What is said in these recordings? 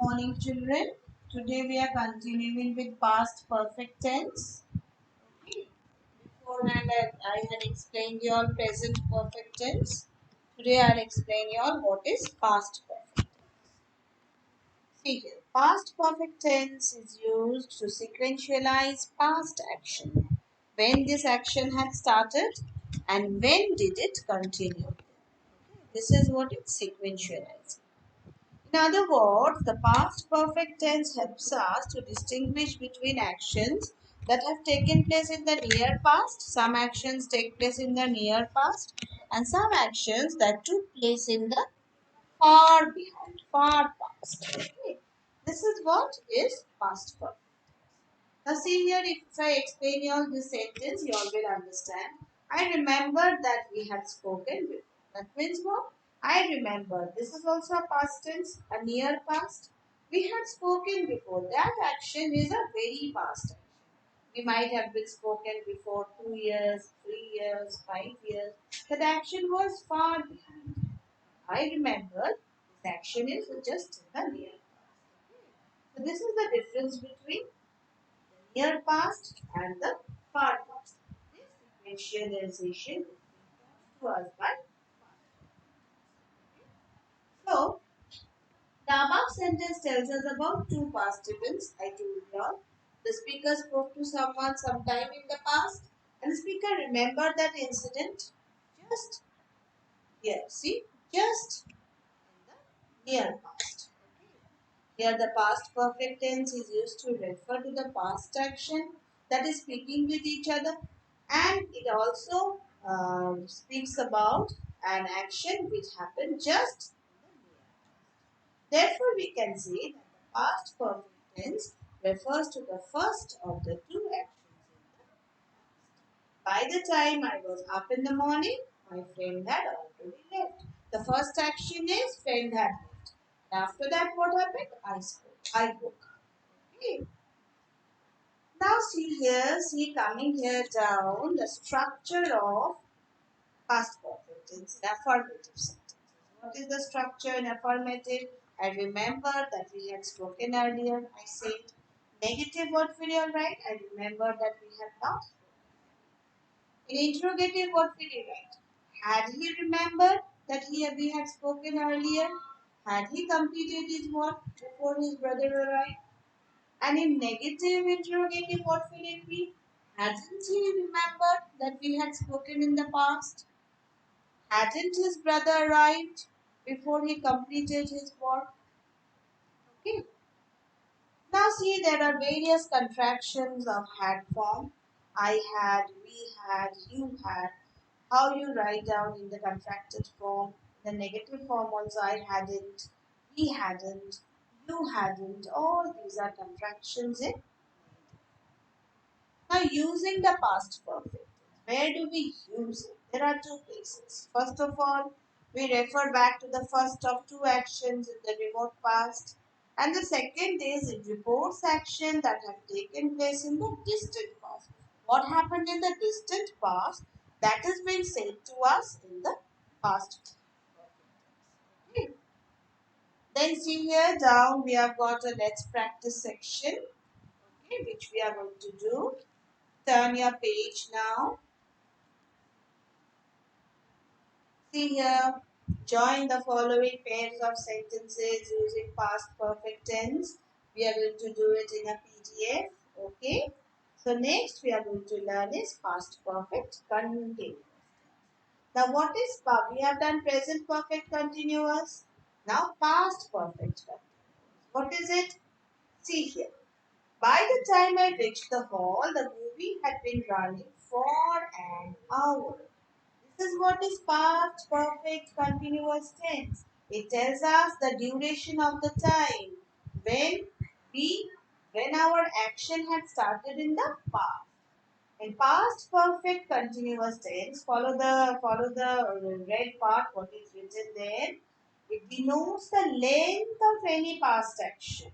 Morning children. Today we are continuing with past perfect tense. Okay. Beforehand I had explained you all present perfect tense. Today I'll explain you all what is past perfect. See here. Past perfect tense is used to sequentialize past action. When this action had started and when did it continue. This is what it sequentializes. In other words, the past perfect tense helps us to distinguish between actions that have taken place in the near past. Some actions take place in the near past and some actions that took place in the far behind, far past. Okay. This is what is past perfect. Now see here, if I explain you all this sentence, you all will understand. I remember that we had spoken before. That means what? I remember. This is also a past tense, a near past. We had spoken before. That action is a very past action. We might have been spoken before 2 years, 3 years, 5 years. That action was far behind. I remember this action is just in the near past. So this is the difference between near past and the far past. This sequentialization is to us by. So, the above sentence tells us about two past events. I told you all. The speaker spoke to someone sometime in the past, and the speaker remembered that incident just here. See, just in the near past. Here, the past perfect tense is used to refer to the past action that is speaking with each other, and it also speaks about an action which happened just. Therefore, we can say that the past perfect tense refers to the first of the two actions. By the time I was up in the morning, my friend had already left. The first action is friend had left. After that, what happened? I spoke. I woke up. Okay. Now see coming here down the structure of past perfect tense in affirmative sentences. What is the structure in affirmative? I remember that we had spoken earlier. I said negative, what will you write? I remember that we had not. In interrogative, what will you write? Had he remembered that we had spoken earlier? Had he completed his work before his brother arrived? And in negative interrogative, what will it be? Hadn't he remembered that we had spoken in the past? Hadn't his brother arrived before he completed his work? Okay. Now see, there are various contractions of had form. I had, we had, you had. How you write down in the contracted form. The negative form also, I hadn't, he hadn't, you hadn't. All these are contractions in. Now using the past perfect. Where do we use it? There are two places. First of all, we refer back to the first of two actions in the remote past. And the second is it reports action that have taken place in the distant past. What happened in the distant past, that is being said to us in the past. Okay. Then see here down we have got a let's practice section, okay, which we are going to do. Turn your page now. See here, join the following pairs of sentences using past perfect tense. We are going to do it in a PDF. Okay. So next we are going to learn is past perfect continuous. Now what is past? We have done present perfect continuous. Now past perfect continuous. What is it? See here. By the time I reached the hall, the movie had been running for an hour. This is what is past perfect continuous tense. It tells us the duration of the time when we when our action had started in the past. In past perfect continuous tense, follow the red part, what is written there. It denotes the length of any past action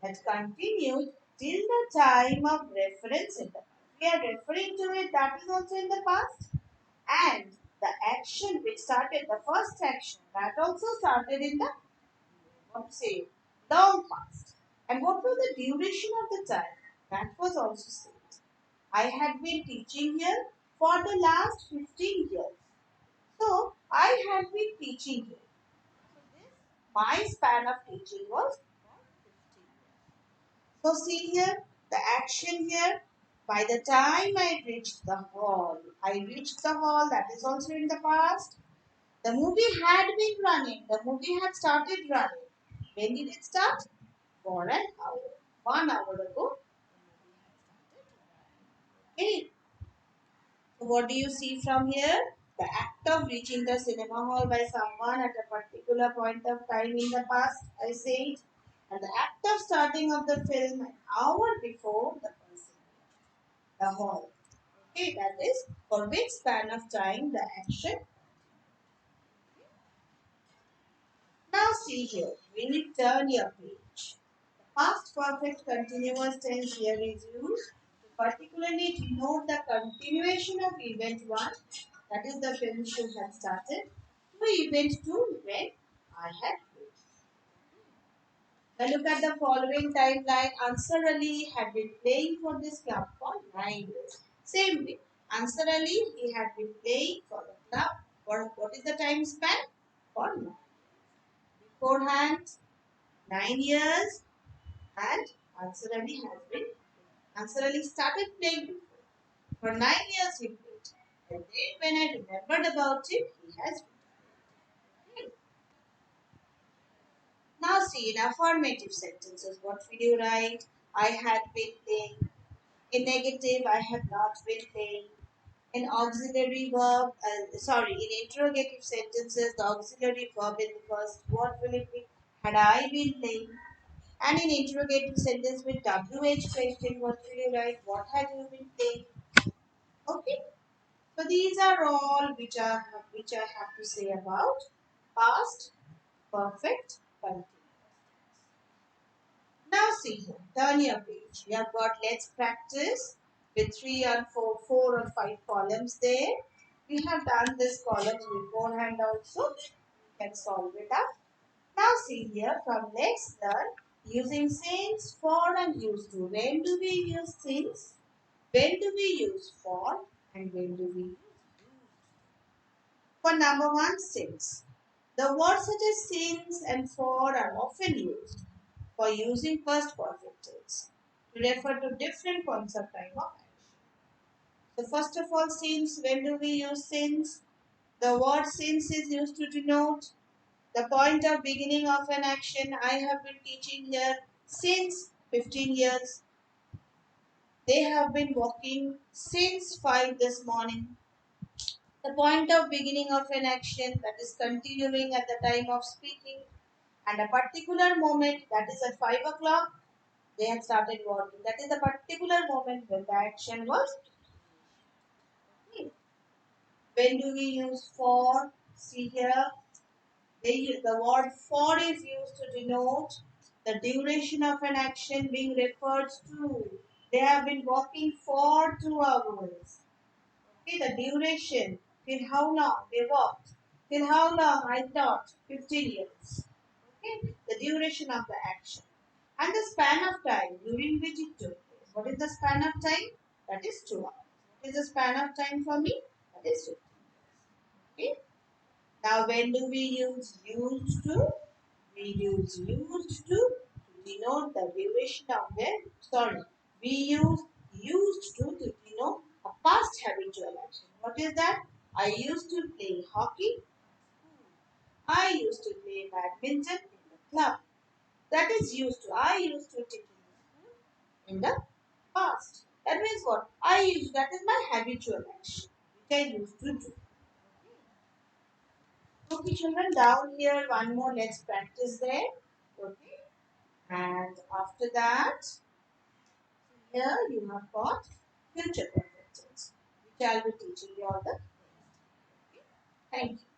that continued till the time of reference in the past. We are referring to it, that is also in the past. And the action which started, the first action, that also started in the, what to say, long past. And what was the duration of the time? That was also said. I had been teaching here for the last 15 years. So I had been teaching here. So this, my span of teaching was for 15 years. So see here, the action here, by the time I reached the hall, that is also in the past. The movie had been running, the movie had started running. When did it start? For an hour. 1 hour ago, okay. So what do you see from here? The act of reaching the cinema hall by someone at a particular point of time in the past, I said. And the act of starting of the film an hour before the person, the hall. Okay, that is for which span of time the action. Now see here, we will turn your page. Past perfect continuous tense here is used to particularly denote the continuation of event 1, that is the film should have started, to event 2 when I had reached. Now look at the following timeline. Answer Ali had been playing for this club for 9 years. Same way. Answer Ali, he had been playing for the club for what is the time span? For 9 years. Beforehand, 9 years, and Answer Ali has been. Answer Ali started playing before. For 9 years he played. And then when I remembered about it, he has been. Now see in affirmative sentences, what will you write? I had been playing. In negative, I have not been playing. In auxiliary verb, in interrogative sentences, the auxiliary verb in the first, what will it be? Had I been playing? And in interrogative sentence with WH question, what will you write? What have you been playing? Okay. So these are all which I have to say about past perfect continuous. Now see here, turn your page. We have got let's practice with 4 or 5 columns there. We have done this columns beforehand also. You can solve it up. Now see here from let's learn using since, for and used to. When do we use since? When do we use for? And when do we use used? For number 1, since. The words such as since and for are often used for using past perfect tense to refer to different points of time of action. So first of all, since, when do we use since? The word since is used to denote the point of beginning of an action. I have been teaching here since 15 years. They have been walking since 5 this morning. The point of beginning of an action that is continuing at the time of speaking and a particular moment that is at 5 o'clock they had started working. That is the particular moment when the action was. When do we use for? See here, the word for is used to denote the duration of an action being referred to. They have been walking for 2 hours. Okay, the duration, till how long they walked. Till how long I taught? 15 years. Okay, the duration of the action. And the span of time during which it took place. What is the span of time? That is 2 hours. What is the span of time for me? That is 15 years. Okay. Now when do we use used to? We use used to denote the duration of we use used to denote a past habitual action. What is that? I used to play hockey. I used to play badminton in the club. That is used to. I used to teach in the past. That means what? That is my habitual action, which I used to do. Okay, children, down here, one more, let's practice there. Okay, and after that, here you have got future perfect tense, which I will be teaching you all the. Okay, thank you.